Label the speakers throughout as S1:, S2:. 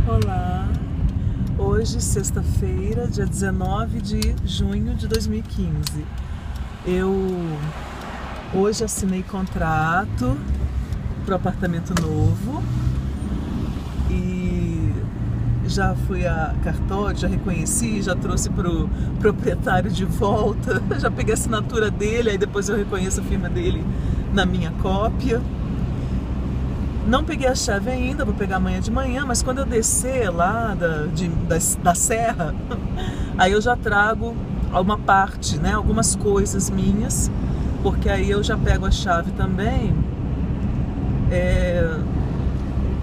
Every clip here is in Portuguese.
S1: Olá, hoje sexta-feira, dia 19 de junho de 2015. Eu hoje assinei contrato para o apartamento novo e já fui a cartório, já reconheci, já trouxe para o proprietário de volta, já peguei a assinatura dele, aí depois eu reconheço a firma dele na minha cópia. Não peguei a chave ainda, vou pegar amanhã de manhã, mas quando eu descer lá da serra, aí eu já trago uma parte, né, algumas coisas minhas, porque aí eu já pego a chave também.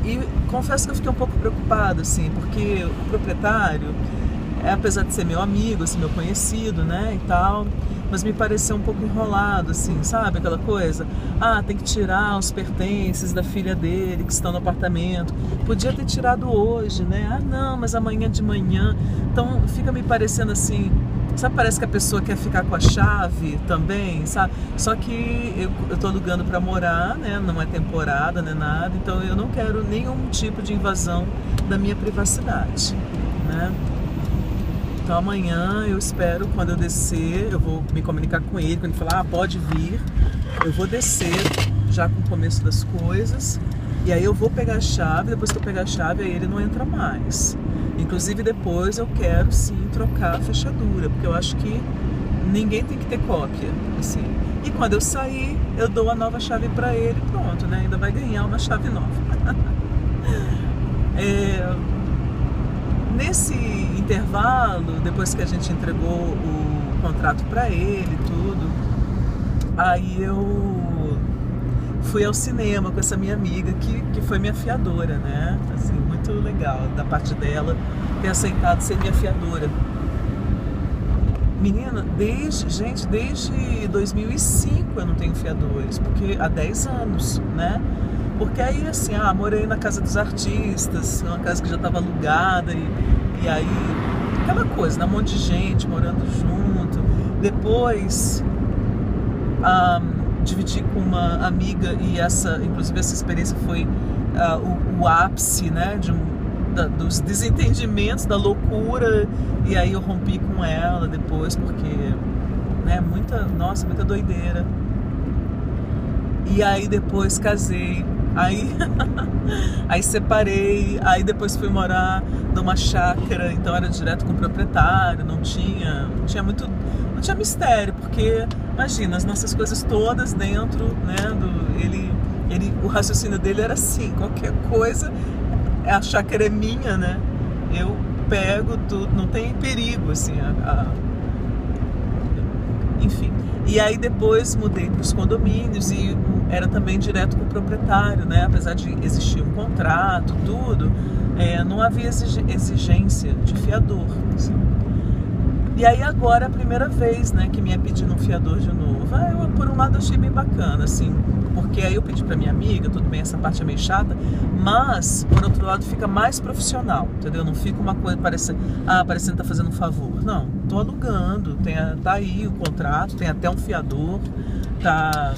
S1: E confesso que eu fiquei um pouco preocupada, assim, porque o proprietário, apesar de ser meu amigo, assim, meu conhecido, né, e tal, mas me pareceu um pouco enrolado, assim, sabe, aquela coisa, tem que tirar os pertences da filha dele que estão no apartamento, podia ter tirado hoje, né, não, mas amanhã de manhã, então fica me parecendo assim, sabe, parece que a pessoa quer ficar com a chave também, sabe, só que eu tô alugando para morar, né, não é temporada, não é nada, então eu não quero nenhum tipo de invasão da minha privacidade, né. Então amanhã eu espero, quando eu descer, eu vou me comunicar com ele, quando ele falar, pode vir, eu vou descer já com o começo das coisas, e aí eu vou pegar a chave, depois que eu pegar a chave, aí ele não entra mais. Inclusive depois eu quero sim trocar a fechadura, porque eu acho que ninguém tem que ter cópia, assim. E quando eu sair, eu dou a nova chave para ele, pronto, né? Ainda vai ganhar uma chave nova. Nesse intervalo, depois que a gente entregou o contrato para ele e tudo, aí eu fui ao cinema com essa minha amiga que foi minha fiadora, né? Assim, muito legal da parte dela ter aceitado ser minha fiadora. Menina, desde 2005 eu não tenho fiadores, porque há 10 anos, né? Porque aí, assim, morei na casa dos artistas, uma casa que já estava alugada, e aí, aquela coisa, né? Um monte de gente morando junto. Depois, dividi com uma amiga, e inclusive essa experiência foi o ápice, né? Dos desentendimentos, da loucura, e aí eu rompi com ela depois, porque, né? Muita doideira. E aí depois casei. Aí separei, aí depois fui morar numa chácara, então era direto com o proprietário, não tinha mistério, porque imagina, as nossas coisas todas dentro, né, o raciocínio dele era assim, qualquer coisa, a chácara é minha, né, eu pego tudo, não tem perigo, assim, enfim. E aí depois mudei para os condomínios e era também direto com o proprietário, né? Apesar de existir um contrato, tudo, não havia exigência de fiador, assim. E aí agora é a primeira vez, né, que me é pedindo um fiador de novo. Eu, por um lado, achei bem bacana, assim, porque aí eu pedi pra minha amiga, tudo bem, essa parte é meio chata, mas, por outro lado, fica mais profissional, entendeu? Não fica uma coisa parecendo que tá fazendo um favor. Não, tô alugando, tá aí o contrato, tem até um fiador, tá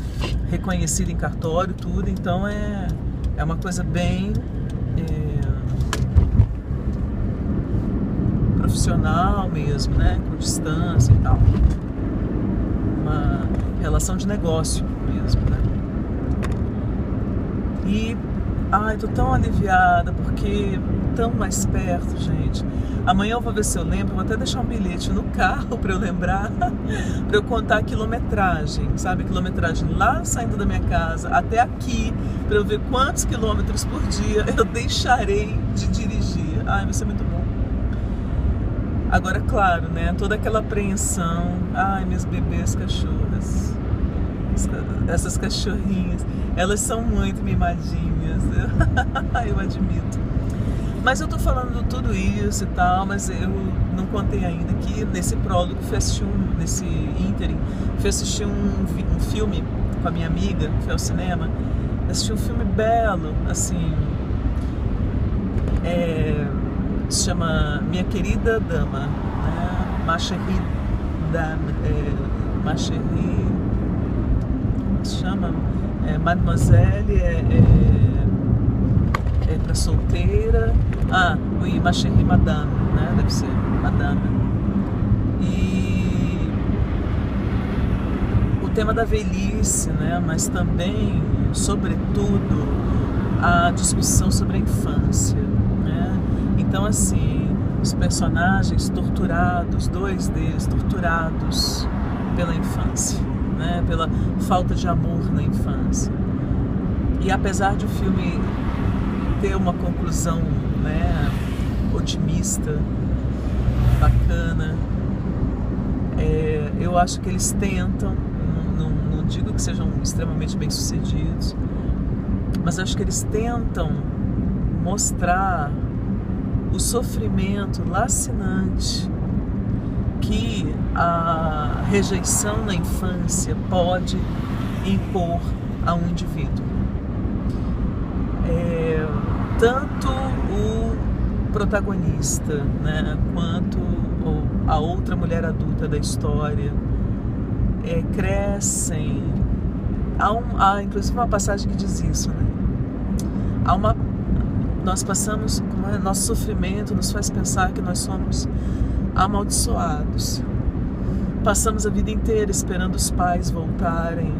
S1: reconhecido em cartório, tudo, então é uma coisa bem profissional mesmo, né? Com distância e tal. Uma relação de negócio mesmo, né? E, tô tão aliviada, porque tão mais perto, gente. Amanhã eu vou ver se eu lembro, vou até deixar um bilhete no carro para eu lembrar, para eu contar a quilometragem, sabe? A quilometragem lá saindo da minha casa até aqui, para eu ver quantos quilômetros por dia eu deixarei de dirigir. Vai ser muito bom. Agora, claro, né? Toda aquela apreensão. Minhas bebês cachorras. Essas cachorrinhas. Elas são muito mimadinhas. Eu admito. Mas eu tô falando tudo isso e tal, mas eu não contei ainda que nesse prólogo nesse ínterim, fui assistir um filme com a minha amiga, foi ao cinema, assisti um filme belo, assim, se chama Minha Querida Dama, né? Ma Chérie Dame, se chama Mademoiselle, Sempre a Solteira. Oui, Ma Chérie Madame, né? Deve ser Madame. E o tema da velhice, né? Mas também, sobretudo, a discussão sobre a infância, né? Então, assim, os personagens torturados, 2 deles torturados pela infância, né? Pela falta de amor na infância. E apesar de o filme ter uma conclusão, né, otimista, bacana, eu acho que eles tentam, não digo que sejam extremamente bem-sucedidos, mas acho que eles tentam mostrar o sofrimento lacinante que a rejeição na infância pode impor a um indivíduo. Tanto o protagonista, né, quanto a outra mulher adulta da história crescem. Há inclusive uma passagem que diz isso, né? Nós passamos, nosso sofrimento nos faz pensar que nós somos amaldiçoados. Passamos a vida inteira esperando os pais voltarem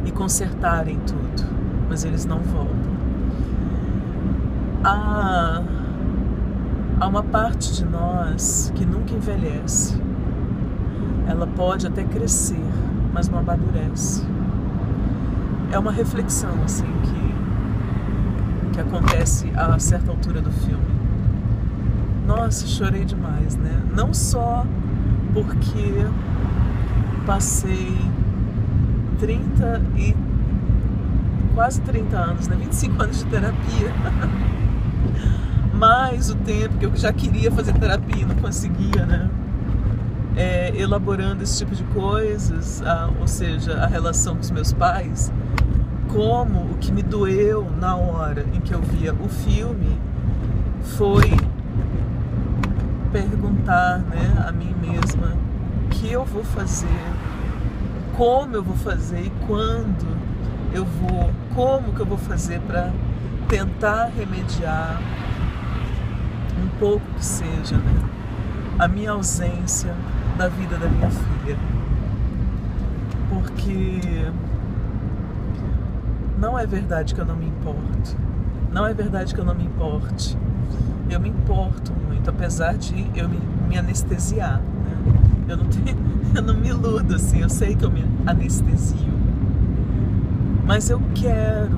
S1: e consertarem tudo, mas eles não voltam. Há uma parte de nós que nunca envelhece. Ela pode até crescer, mas não amadurece. É uma reflexão assim que acontece a certa altura do filme. Nossa, chorei demais, né? Não só porque passei quase 30 anos, né? 25 anos de terapia. Mais o tempo que eu já queria fazer terapia e não conseguia, né? Elaborando esse tipo de coisas, ou seja, a relação com os meus pais, como o que me doeu na hora em que eu via o filme foi perguntar, né, a mim mesma o que eu vou fazer, como eu vou fazer e quando eu vou, como que eu vou fazer para tentar remediar um pouco que seja, né, a minha ausência da vida da minha filha. Porque não é verdade que eu não me importo. Não é verdade que eu não me importe. Eu me importo muito, apesar de eu me anestesiar, né? Eu não me iludo assim, eu sei que eu me anestesio. Mas eu quero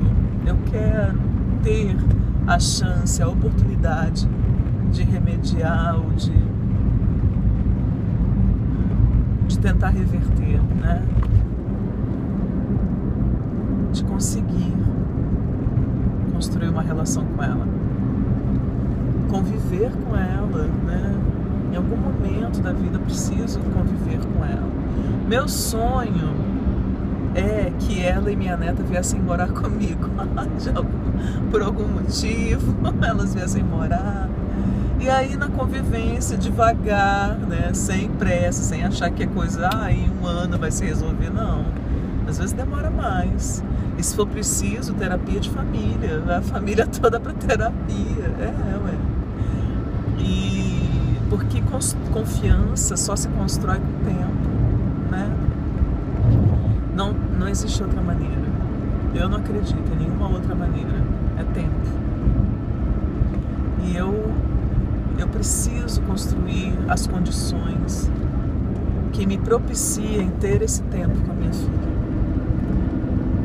S1: ter a chance, a oportunidade de remediar ou de tentar reverter, né? De conseguir construir uma relação com ela, conviver com ela, né? Em algum momento da vida eu preciso conviver com ela. Meu sonho é que ela e minha neta viessem morar comigo por algum motivo, elas viessem morar. E aí na convivência, devagar, né? Sem pressa, sem achar que é coisa, em 1 ano vai se resolver, não. Às vezes demora mais. E se for preciso, terapia de família, a família toda para terapia. Ué. E porque confiança só se constrói com o tempo, né? Não existe outra maneira. Eu não acredito em nenhuma outra maneira. É tempo. E eu preciso construir as condições que me propiciem ter esse tempo com a minha filha.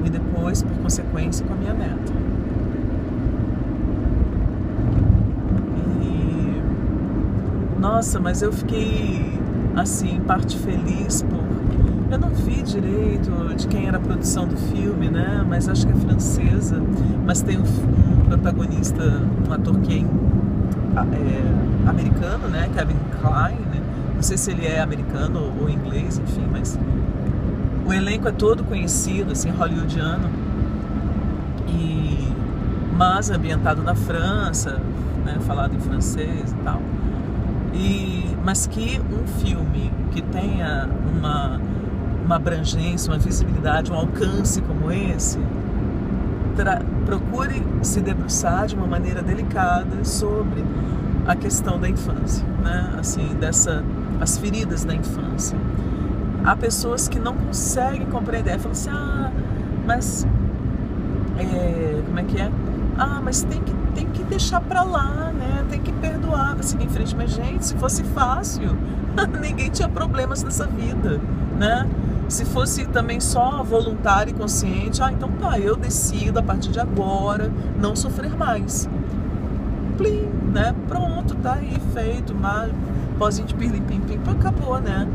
S1: E depois, por consequência, com a minha neta. E nossa, mas eu fiquei assim, em parte feliz eu não vi direito de quem era a produção do filme, né? Mas acho que é francesa. Mas tem um protagonista, um ator que é americano, né? Kevin Kline, né? Não sei se ele é americano ou inglês, enfim, mas o elenco é todo conhecido, assim, hollywoodiano, mas ambientado na França, né? Falado em francês e tal. Mas que um filme que tenha uma abrangência, uma visibilidade, um alcance como esse, procure se debruçar de uma maneira delicada sobre a questão da infância, né? Assim, as feridas da infância. Há pessoas que não conseguem compreender, falam assim, mas como é que é? Mas tem que deixar pra lá, né? Tem que perdoar, vai seguir em frente. Mas, gente, se fosse fácil, ninguém tinha problemas nessa vida, né? Se fosse também só voluntário e consciente, então tá, eu decido a partir de agora não sofrer mais. Plim, né? Pronto, tá aí, feito, mas pozinho de pirlim-pim-pim, acabou, né?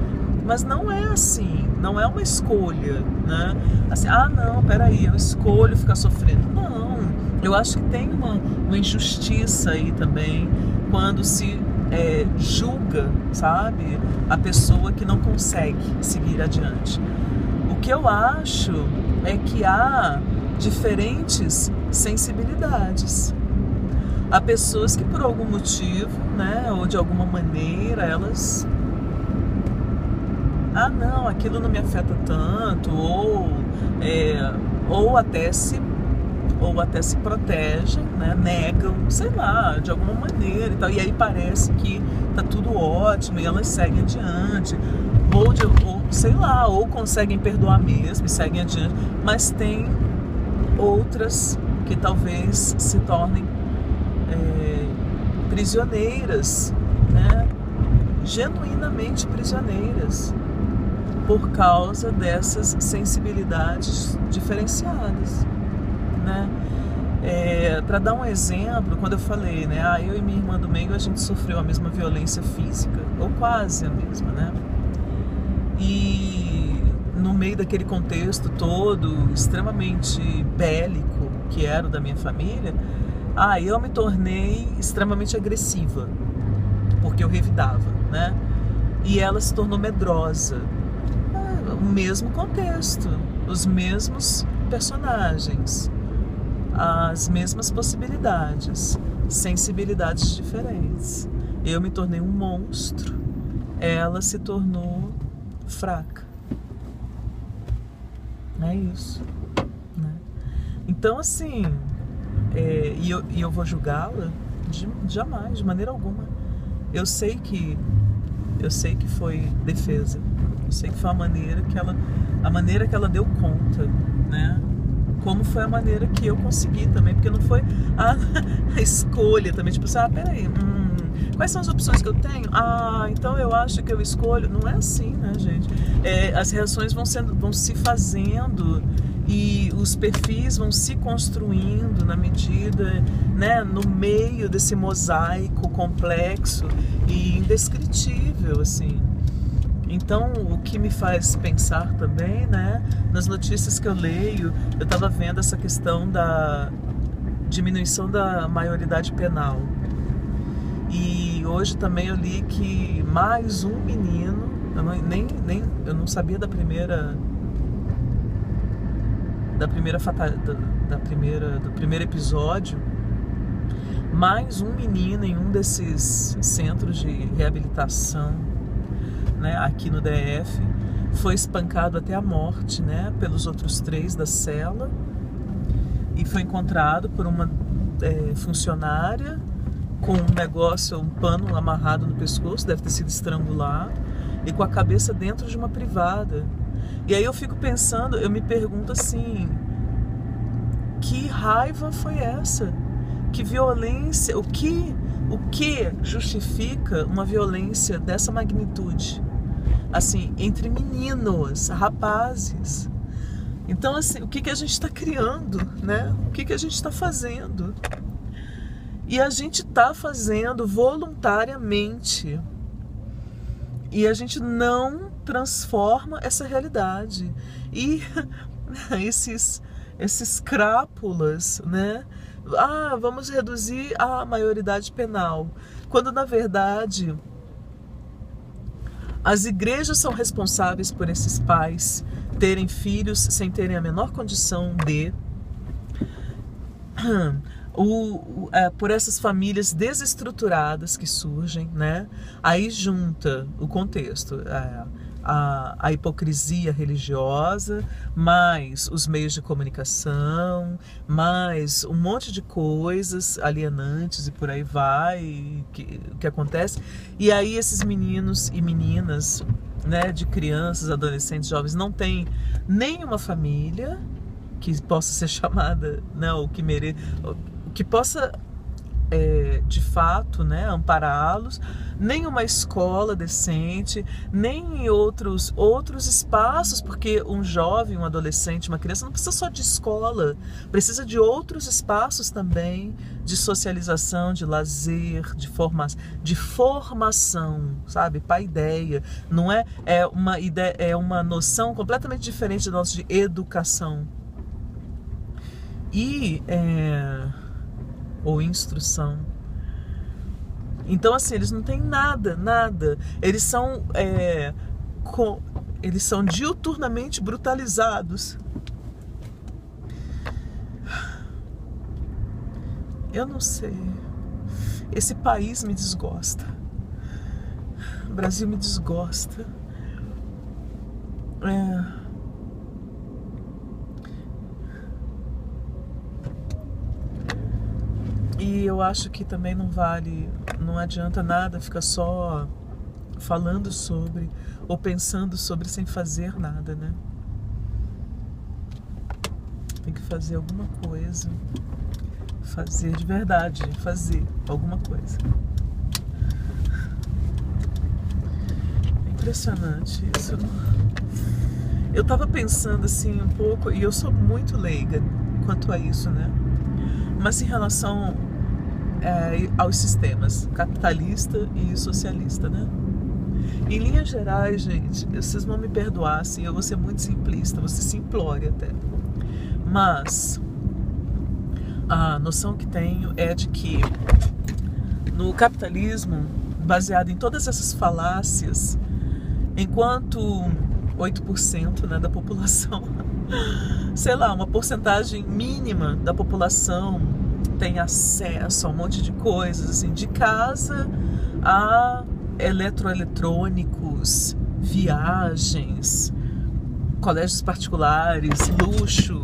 S1: Mas não é assim, não é uma escolha, né? Assim, não, peraí, eu escolho ficar sofrendo. Não, eu acho que tem uma injustiça aí também quando se julga, sabe, a pessoa que não consegue seguir adiante. O que eu acho é que há diferentes sensibilidades. Há pessoas que por algum motivo, né, ou de alguma maneira, elas... não, aquilo não me afeta tanto, ou até se protegem, né? Negam, sei lá, de alguma maneira e tal. E aí parece que tá tudo ótimo e elas seguem adiante. Ou conseguem perdoar mesmo e seguem adiante. Mas tem outras que talvez se tornem prisioneiras, né? Genuinamente prisioneiras, por causa dessas sensibilidades diferenciadas, né? Para dar um exemplo, quando eu falei, né, eu e minha irmã do meio, a gente sofreu a mesma violência física, ou quase a mesma, né? E no meio daquele contexto todo extremamente bélico que era o da minha família, eu me tornei extremamente agressiva, porque eu revidava, né? E ela se tornou medrosa. O mesmo contexto, os mesmos personagens, as mesmas possibilidades, sensibilidades diferentes. Eu me tornei um monstro, ela se tornou fraca. É isso, né? Então, assim, e eu vou julgá-la? Jamais, de maneira alguma. Eu sei que foi defesa. Eu sei que foi a maneira que ela deu conta, né? Como foi a maneira que eu consegui também, porque não foi a escolha também, tipo assim, peraí, quais são as opções que eu tenho? Então eu acho que eu escolho. Não é assim, né, gente? As reações vão se fazendo e os perfis vão se construindo na medida, né, no meio desse mosaico complexo e indescritível, assim. Então, o que me faz pensar também, né, nas notícias que eu leio, eu estava vendo essa questão da diminuição da maioridade penal. E hoje também eu li que mais um menino, eu não sabia do primeiro episódio, mais um menino em um desses centros de reabilitação, né, aqui no DF, foi espancado até a morte, né, pelos outros 3 da cela, e foi encontrado por uma funcionária com um pano amarrado no pescoço, deve ter sido estrangulado, e com a cabeça dentro de uma privada. E aí eu fico pensando, eu me pergunto assim, que raiva foi essa? Que violência, o que justifica uma violência dessa magnitude? Assim, entre meninos, rapazes. Então, assim, o que a gente está criando, né? O que a gente está fazendo? E a gente está fazendo voluntariamente. E a gente não transforma essa realidade. E esses crápulas, né? Vamos reduzir a maioridade penal. Quando, na verdade, as igrejas são responsáveis por esses pais terem filhos sem terem a menor condição de... por essas famílias desestruturadas que surgem, né? Aí junta o contexto, a hipocrisia religiosa, mais os meios de comunicação, mais um monte de coisas alienantes e por aí vai, que acontece. E aí esses meninos e meninas, né, de crianças, adolescentes, jovens, não têm nenhuma família que possa ser chamada, né, ou que possa de fato, né, ampará-los, nem uma escola decente, nem outros espaços, porque um jovem, um adolescente, uma criança não precisa só de escola, precisa de outros espaços também, de socialização, de lazer, de formação, sabe? Paideia, não é uma ideia, é uma noção completamente diferente da nossa de educação. Ou instrução. Então, assim, eles não têm nada. Eles são diuturnamente brutalizados. Eu não sei. Esse país me desgosta. O Brasil me desgosta. E eu acho que também não adianta nada ficar só falando sobre ou pensando sobre sem fazer nada, né? Tem que fazer alguma coisa. Fazer de verdade, fazer alguma coisa. É impressionante isso. Eu tava pensando assim um pouco, e eu sou muito leiga quanto a isso, né? Mas em relação aos sistemas capitalista e socialista, né? Em linhas gerais, gente, vocês vão me perdoar, assim, eu vou ser muito simplista, vou ser simplória até. Mas a noção que tenho é de que no capitalismo, baseado em todas essas falácias, enquanto 8%, né, da população, sei lá, uma porcentagem mínima da população tem acesso a um monte de coisas, assim, de casa a eletrônicos, viagens, colégios particulares, luxo,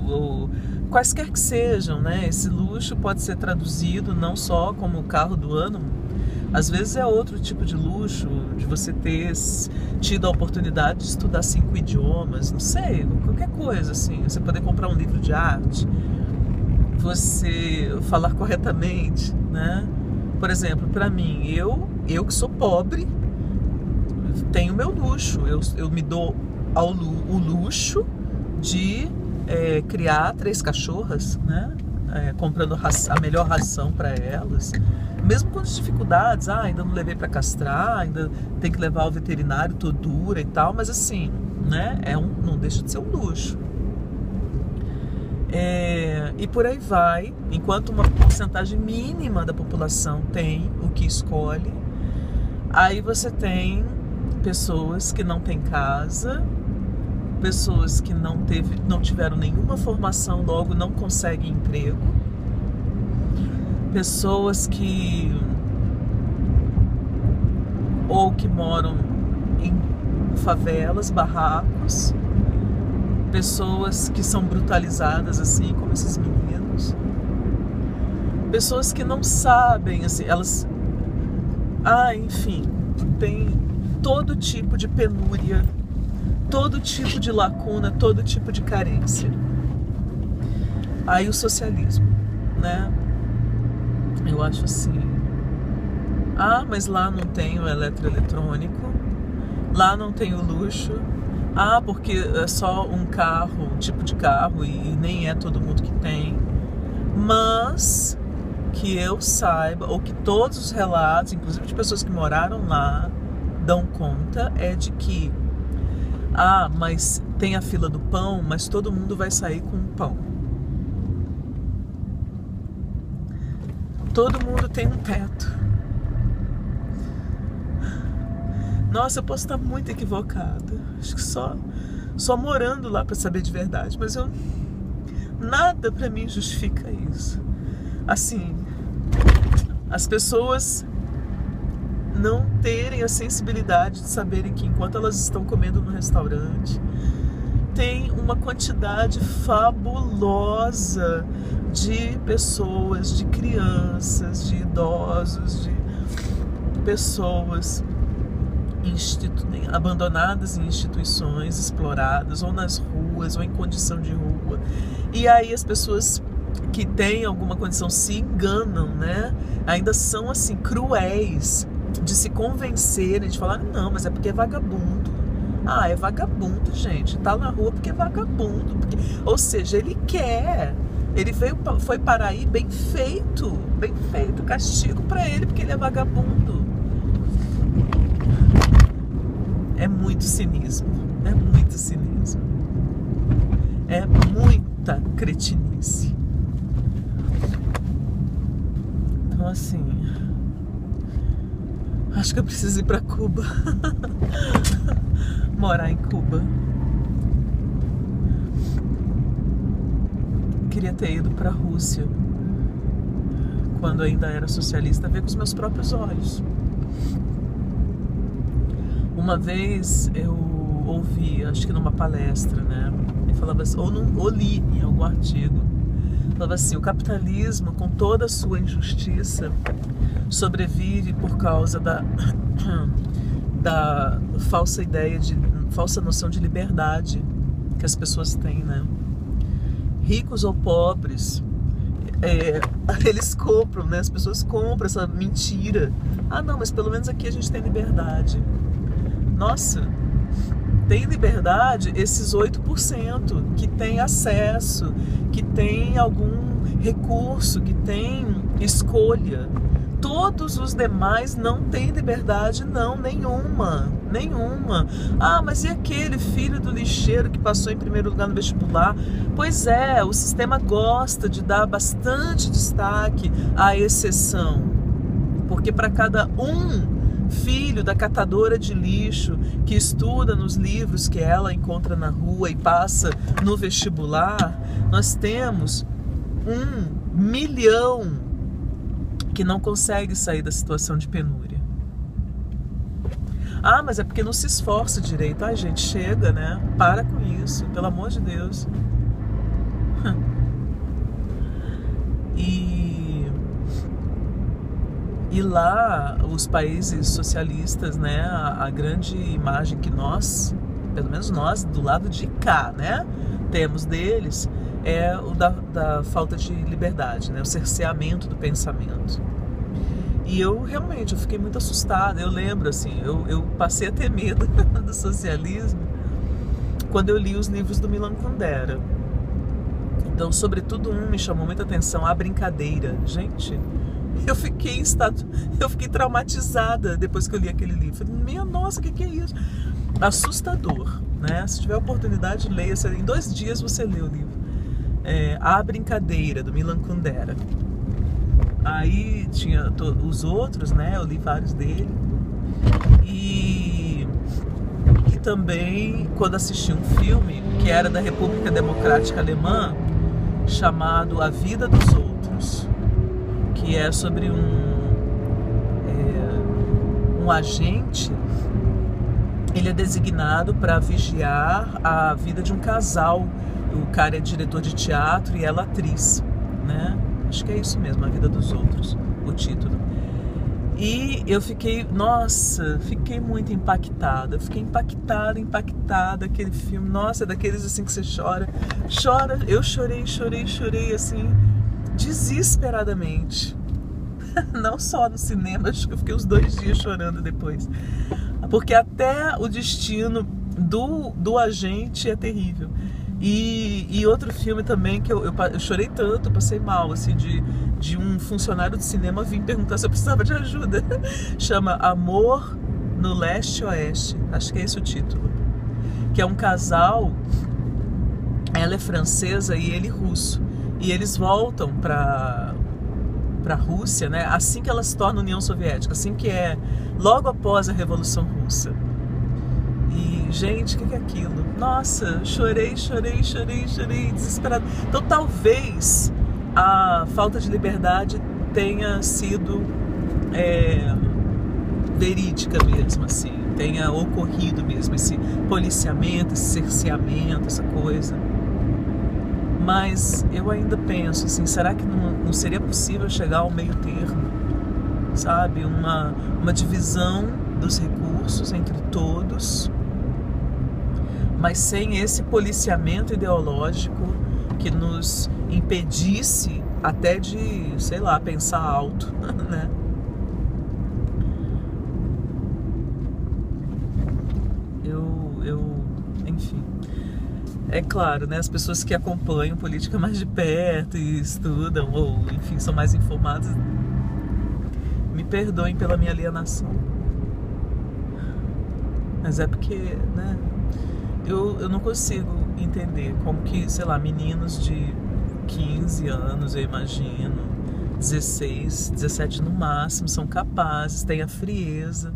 S1: ou quaisquer que sejam, né? Esse luxo pode ser traduzido não só como o carro do ano, às vezes é outro tipo de luxo, de você ter tido a oportunidade de estudar 5 idiomas, não sei, qualquer coisa, assim, você poder comprar um livro de arte, você falar corretamente, né? Por exemplo, para mim, eu que sou pobre, tenho meu luxo, eu me dou o luxo de criar 3 cachorras, né? Comprando a melhor ração para elas, mesmo com as dificuldades, ainda não levei para castrar, ainda tem que levar ao veterinário, tô dura e tal, mas assim, né? Não deixa de ser um luxo. E por aí vai, enquanto uma porcentagem mínima da população tem o que escolhe, aí você tem pessoas que não têm casa, pessoas que não tiveram nenhuma formação, logo não conseguem emprego, pessoas que moram em favelas, barracos, pessoas que são brutalizadas assim, como esses meninos, pessoas que não sabem, assim, elas, enfim, tem todo tipo de penúria, todo tipo de lacuna, todo tipo de carência. Aí o socialismo, né? Eu acho assim, mas lá não tem o eletroeletrônico, lá não tem o luxo, porque é só um carro, um tipo de carro, e nem é todo mundo que tem. Mas que eu saiba, ou que todos os relatos, inclusive de pessoas que moraram lá, dão conta, é de que mas tem a fila do pão, mas todo mundo vai sair com um pão. Todo mundo tem um teto. Nossa, eu posso estar muito equivocada. Acho que só morando lá para saber de verdade. Mas nada para mim justifica isso. Assim, as pessoas não terem a sensibilidade de saberem que enquanto elas estão comendo no restaurante, tem uma quantidade fabulosa de pessoas, de crianças, de idosos, de pessoas abandonadas em instituições, exploradas, ou nas ruas, ou em condição de rua. E aí as pessoas que têm alguma condição se enganam, né? Ainda são assim cruéis de se convencerem, de falar, não, mas é porque é vagabundo. Ah, é vagabundo, gente. Tá na rua porque é vagabundo. Porque... Ou seja, ele quer. Ele foi parar aí bem feito. Bem feito. Castigo pra ele porque ele é vagabundo. É muito cinismo. É muito cinismo. É muita cretinice. Então, assim... Acho que eu preciso ir pra Cuba. Morar em Cuba. Queria ter ido pra Rússia quando ainda era socialista, ver com os meus próprios olhos. Uma vez eu ouvi, acho que numa palestra, né? Ele falava assim, ou li em algum artigo, falava assim, o capitalismo, com toda a sua injustiça, sobrevive por causa da falsa falsa noção de liberdade que as pessoas têm, né? Ricos ou pobres, eles compram, né? As pessoas compram essa mentira. Ah, não, mas pelo menos aqui a gente tem liberdade. Nossa, tem liberdade esses 8% que tem acesso, que tem algum recurso, que tem escolha. Todos os demais não têm liberdade, não, nenhuma. Ah, mas e aquele filho do lixeiro que passou em primeiro lugar no vestibular? Pois é, o sistema gosta de dar bastante destaque à exceção. Porque para cada filho da catadora de lixo que estuda nos livros que ela encontra na rua e passa no vestibular, nós temos 1 milhão que não consegue sair da situação de penúria. Ah, mas é porque não se esforça direito. Ai, gente, chega, né? Para com isso, pelo amor de Deus. E lá, os países socialistas, né? A grande imagem que nós, pelo menos nós, do lado de cá, né? Temos deles, é o da falta de liberdade, né? O cerceamento do pensamento. E eu fiquei muito assustada. Eu lembro, assim, eu passei a ter medo do socialismo quando eu li os livros do Milan Kundera. Então, sobretudo me chamou muita atenção, A Brincadeira. Gente, eu fiquei traumatizada depois que eu li aquele livro. Falei, minha nossa, o que é isso? Assustador, né? Se tiver oportunidade, leia. Em 2 dias você lê o livro. A Brincadeira, do Milan Kundera. Aí tinha os outros, né? Eu li vários dele. E também, quando assisti um filme que era da República Democrática Alemã, chamado A Vida dos Outros, que é sobre um agente. Ele é designado para vigiar a vida de um casal. O cara é diretor de teatro e ela atriz, né? Acho que é isso mesmo, A Vida dos Outros, o título. E eu fiquei muito impactada. Fiquei impactada, aquele filme. Nossa, é daqueles assim que você chora. Eu chorei, assim, desesperadamente. Não só no cinema, acho que eu fiquei uns 2 dias chorando depois. Porque até o destino do agente é terrível. E outro filme também que eu chorei tanto, eu passei mal, assim, de um funcionário de cinema vir perguntar se eu precisava de ajuda. Chama Amor no Leste Oeste, acho que é esse o título. Que é um casal, ela é francesa e ele russo. E eles voltam para Rússia, né? Assim que ela se torna União Soviética, assim que é logo após a Revolução Russa. E, gente, o que é aquilo? Nossa, chorei, desesperado. Então, talvez a falta de liberdade tenha sido verídica mesmo, assim, tenha ocorrido mesmo esse policiamento, esse cerceamento, essa coisa. Mas eu ainda penso assim, será que não seria possível chegar ao meio termo, sabe? Uma divisão dos recursos entre todos, mas sem esse policiamento ideológico que nos impedisse até de, sei lá, pensar alto, né? Enfim, é claro, né? As pessoas que acompanham política mais de perto e estudam, ou enfim, são mais informadas, me perdoem pela minha alienação. Mas é porque, né? Eu não consigo entender como que, sei lá, meninos de 15 anos, eu imagino, 16, 17 no máximo, são capazes, têm a frieza,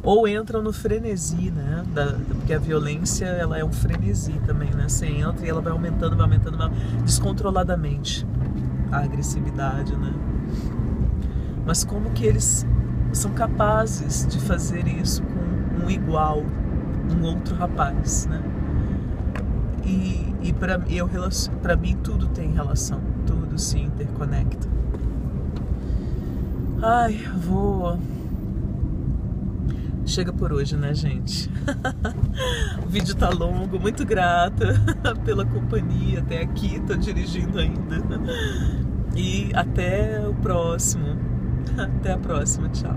S1: ou entram no frenesi, né? Porque a violência, ela é um frenesi também, né? Você entra e ela vai aumentando descontroladamente a agressividade, né? Mas como que eles são capazes de fazer isso com um igual, um outro rapaz, né? E para mim tudo tem relação, tudo se interconecta. Ai, chega por hoje, né, gente? O vídeo tá longo, muito grata pela companhia até aqui, tô dirigindo ainda. E até o próximo. Até a próxima, tchau.